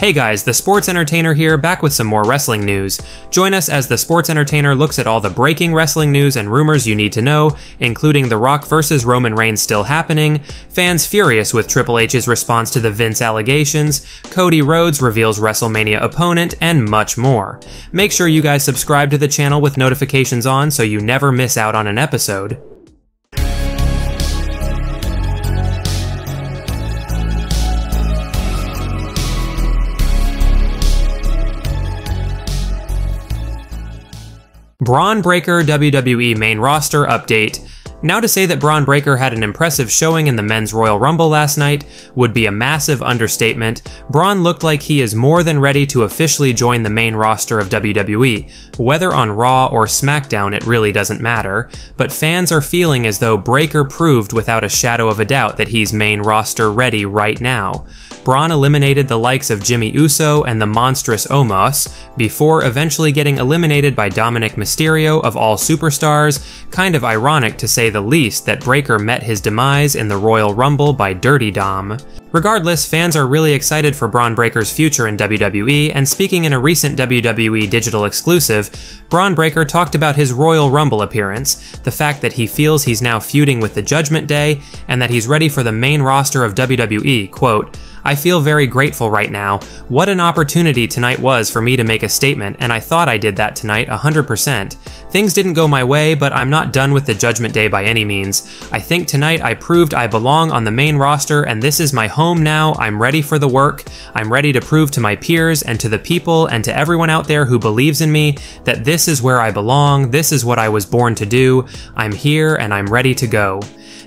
Hey guys, the Sports Entertainer here, back with some more wrestling news. Join us as the Sports Entertainer looks at all the breaking wrestling news and rumors you need to know, including The Rock vs. Roman Reigns still happening, fans furious with Triple H's response to the Vince allegations, Cody Rhodes reveals WrestleMania opponent, and much more. Make sure you guys subscribe to the channel with notifications on so you never miss out on an episode. Bron Breakker WWE main roster update. Now, to say that Bron Breakker had an impressive showing in the Men's Royal Rumble last night would be a massive understatement. Bron looked like he is more than ready to officially join the main roster of WWE. Whether on Raw or SmackDown, it really doesn't matter, but fans are feeling as though Breakker proved without a shadow of a doubt that he's main roster ready right now. Bron eliminated the likes of Jimmy Uso and the monstrous Omos, before eventually getting eliminated by Dominic Mysterio of all superstars. Kind of ironic to say the least that Breakker met his demise in the Royal Rumble by Dirty Dom. Regardless, fans are really excited for Bron Breakker's future in WWE, and speaking in a recent WWE digital exclusive, Bron Breakker talked about his Royal Rumble appearance, the fact that he feels he's now feuding with the Judgment Day, and that he's ready for the main roster of WWE. Quote, "I feel very grateful right now. What an opportunity tonight was for me to make a statement, and I thought I did that tonight 100%. Things didn't go my way, but I'm not done with the Judgment Day by any means. I think tonight I proved I belong on the main roster, and this is my home now. I'm ready for the work. I'm ready to prove to my peers and to the people and to everyone out there who believes in me that this is where I belong, this is what I was born to do. I'm here and I'm ready to go."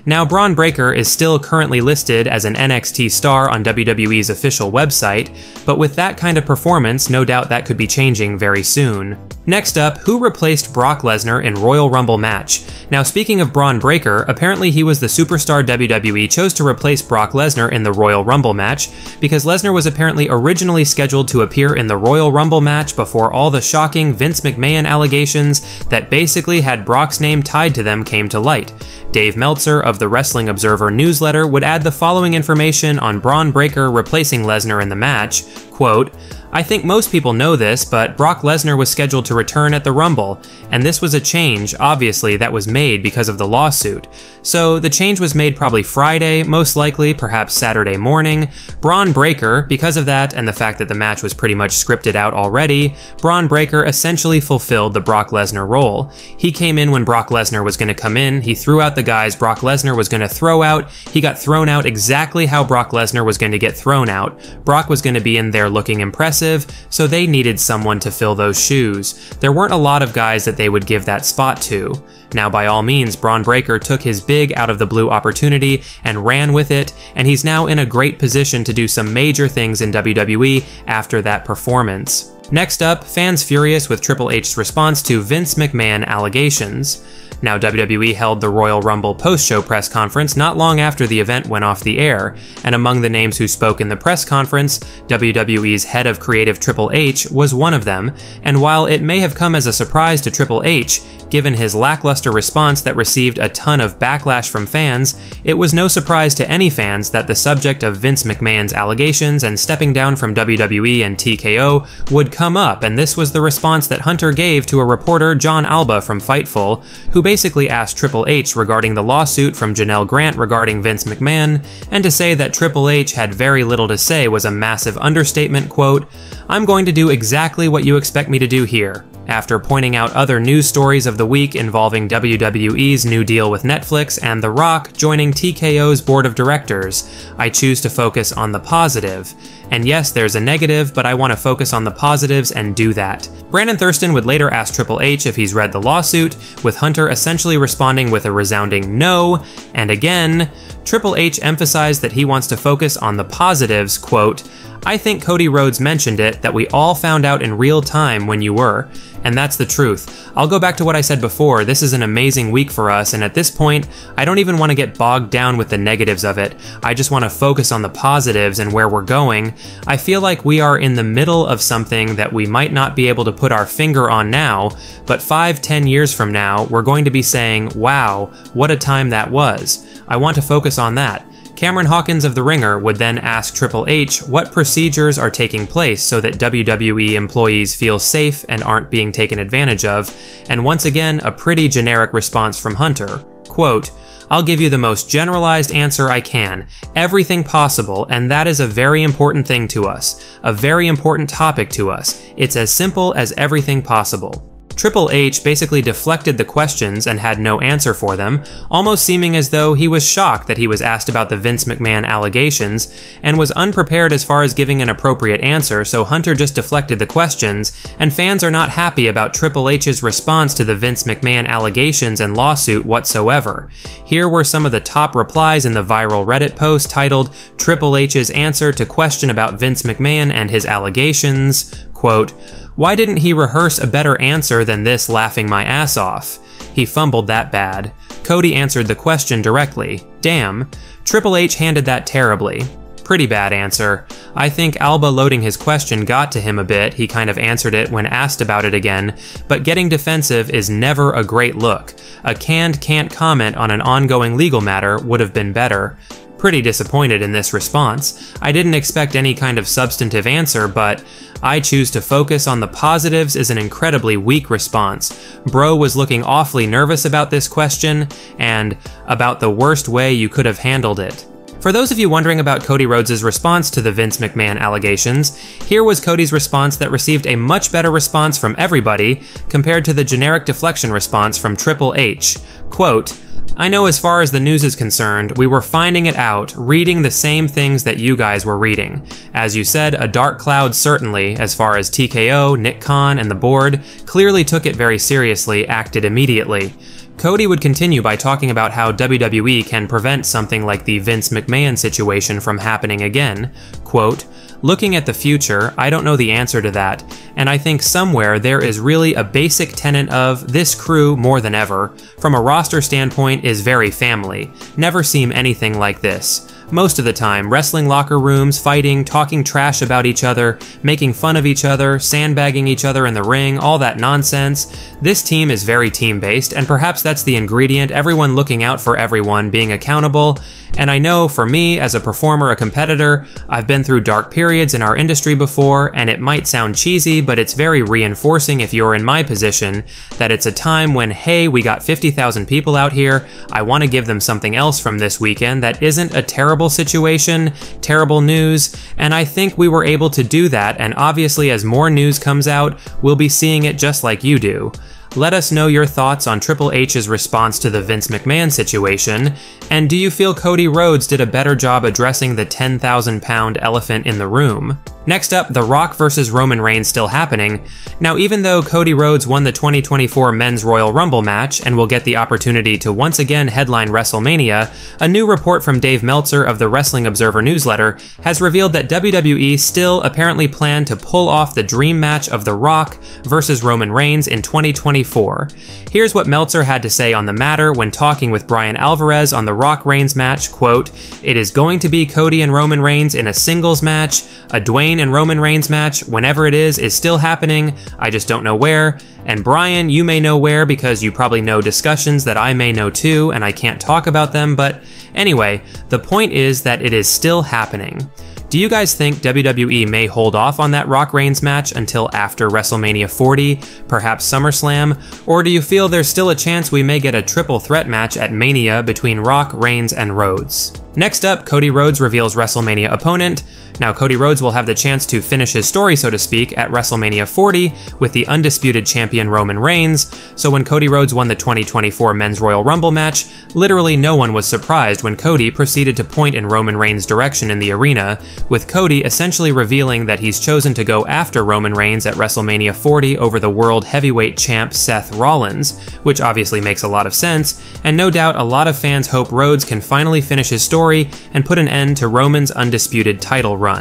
Now, Bron Breakker is still currently listed as an NXT star on WWE's official website, but with that kind of performance, no doubt that could be changing very soon. Next up, who replaced Brock Lesnar in Royal Rumble match? Now, speaking of Bron Breakker, apparently he was the superstar WWE chose to replace Brock Lesnar in the Royal Rumble match, because Lesnar was apparently originally scheduled to appear in the Royal Rumble match before all the shocking Vince McMahon allegations that basically had Brock's name tied to them came to light. Dave Meltzer of the Wrestling Observer newsletter would add the following information on Bron Breakker replacing Lesnar in the match, quote, "I think most people know this, but Brock Lesnar was scheduled to return at the Rumble, and this was a change, obviously, that was made because of the lawsuit. So the change was made probably Friday, most likely, perhaps Saturday morning. Bron Breakker, because of that and the fact that the match was pretty much scripted out already, Bron Breakker essentially fulfilled the Brock Lesnar role. He came in when Brock Lesnar was going to come in, he threw out the guys Brock Lesnar was going to throw out, he got thrown out exactly how Brock Lesnar was going to get thrown out. Brock was going to be in there looking impressive, so they needed someone to fill those shoes. There weren't a lot of guys that they would give that spot to. Now, by all means, Bron Breakker took his big out-of-the-blue opportunity and ran with it, and he's now in a great position to do some major things in WWE after that performance. Next up, fans furious with Triple H's response to Vince McMahon allegations. Now, WWE held the Royal Rumble post-show press conference not long after the event went off the air, and among the names who spoke in the press conference, WWE's head of creative Triple H was one of them, and while it may have come as a surprise to Triple H, given his lackluster response that received a ton of backlash from fans, it was no surprise to any fans that the subject of Vince McMahon's allegations and stepping down from WWE and TKO would come up, and this was the response that Hunter gave to a reporter, John Alba from Fightful, who basically asked Triple H regarding the lawsuit from Janelle Grant regarding Vince McMahon, and to say that Triple H had very little to say was a massive understatement. Quote, "I'm going to do exactly what you expect me to do here." After pointing out other news stories of the week involving WWE's new deal with Netflix and The Rock joining TKO's board of directors, I choose to focus on the positive. And yes, there's a negative, but I want to focus on the positives and do that. Brandon Thurston would later ask Triple H if he's read the lawsuit, with Hunter essentially responding with a resounding no, and again, Triple H emphasized that he wants to focus on the positives. Quote, "I think Cody Rhodes mentioned it, that we all found out in real time when you were. And that's the truth. I'll go back to what I said before, this is an amazing week for us, and at this point, I don't even want to get bogged down with the negatives of it. I just want to focus on the positives and where we're going. I feel like we are in the middle of something that we might not be able to put our finger on now, but 5-10 years from now, we're going to be saying, wow, what a time that was. I want to focus on that. Cameron Hawkins of The Ringer would then ask Triple H what procedures are taking place so that WWE employees feel safe and aren't being taken advantage of, and once again, a pretty generic response from Hunter. Quote, "I'll give you the most generalized answer I can. Everything possible, and that is a very important thing to us. A very important topic to us. It's as simple as everything possible." Triple H basically deflected the questions and had no answer for them, almost seeming as though he was shocked that he was asked about the Vince McMahon allegations, and was unprepared as far as giving an appropriate answer, so Hunter just deflected the questions, and fans are not happy about Triple H's response to the Vince McMahon allegations and lawsuit whatsoever. Here were some of the top replies in the viral Reddit post titled "Triple H's Answer to Question About Vince McMahon and His Allegations." Quote, "Why didn't he rehearse a better answer than this, laughing my ass off? He fumbled that bad. Cody answered the question directly. Damn. Triple H handled that terribly. Pretty bad answer. I think Alba loading his question got to him a bit. He kind of answered it when asked about it again, but getting defensive is never a great look. A canned can't comment on an ongoing legal matter would have been better. Pretty disappointed in this response. I didn't expect any kind of substantive answer, but I choose to focus on the positives is an incredibly weak response. Bro was looking awfully nervous about this question, and about the worst way you could have handled it. For those of you wondering about Cody Rhodes' response to the Vince McMahon allegations, here was Cody's response that received a much better response from everybody compared to the generic deflection response from Triple H. Quote, "I know as far as the news is concerned, we were finding it out, reading the same things that you guys were reading. As you said, a dark cloud certainly, as far as TKO, Nick Khan, and the board, clearly took it very seriously, acted immediately." Cody would continue by talking about how WWE can prevent something like the Vince McMahon situation from happening again. Quote, "Looking at the future, I don't know the answer to that, and I think somewhere there is really a basic tenet of this crew more than ever, from a roster standpoint, is very family. Never seem anything like this. Most of the time, wrestling locker rooms, fighting, talking trash about each other, making fun of each other, sandbagging each other in the ring, all that nonsense. This team is very team-based, and perhaps that's the ingredient, everyone looking out for everyone, being accountable. And I know, for me, as a performer, a competitor, I've been through dark periods in our industry before, and it might sound cheesy, but it's very reinforcing if you're in my position, that it's a time when, hey, we got 50,000 people out here, I want to give them something else from this weekend that isn't a terrible situation, terrible news, and I think we were able to do that, and obviously as more news comes out, we'll be seeing it just like you do. Let us know your thoughts on Triple H's response to the Vince McMahon situation, and do you feel Cody Rhodes did a better job addressing the 10,000-pound elephant in the room? Next up, The Rock vs. Roman Reigns still happening. Now, even though Cody Rhodes won the 2024 Men's Royal Rumble match and will get the opportunity to once again headline WrestleMania, a new report from Dave Meltzer of the Wrestling Observer newsletter has revealed that WWE still apparently plan to pull off the dream match of The Rock vs. Roman Reigns in 2024. Here's what Meltzer had to say on the matter when talking with Brian Alvarez on the Rock-Reigns match, quote, "It is going to be Cody and Roman Reigns in a singles match, a Dwayne and Roman Reigns match, whenever it is still happening, I just don't know where, and Brian, you may know where because you probably know discussions that I may know too, and I can't talk about them, but anyway, the point is that it is still happening." Do you guys think WWE may hold off on that Rock Reigns match until after WrestleMania 40, perhaps SummerSlam, or do you feel there's still a chance we may get a triple threat match at Mania between Rock, Reigns, and Rhodes? Next up, Cody Rhodes reveals WrestleMania opponent. Now, Cody Rhodes will have the chance to finish his story, so to speak, at WrestleMania 40 with the undisputed champion Roman Reigns, so when Cody Rhodes won the 2024 Men's Royal Rumble match, literally no one was surprised when Cody proceeded to point in Roman Reigns' direction in the arena, with Cody essentially revealing that he's chosen to go after Roman Reigns at WrestleMania 40 over the World Heavyweight Champ Seth Rollins, which obviously makes a lot of sense, and no doubt a lot of fans hope Rhodes can finally finish his story and put an end to Roman's undisputed title run.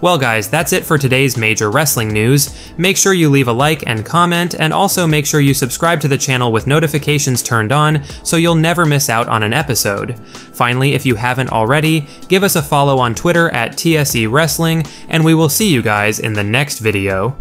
Well guys, that's it for today's major wrestling news. Make sure you leave a like and comment, and also make sure you subscribe to the channel with notifications turned on so you'll never miss out on an episode. Finally, if you haven't already, give us a follow on Twitter at TSE Wrestling, and we will see you guys in the next video.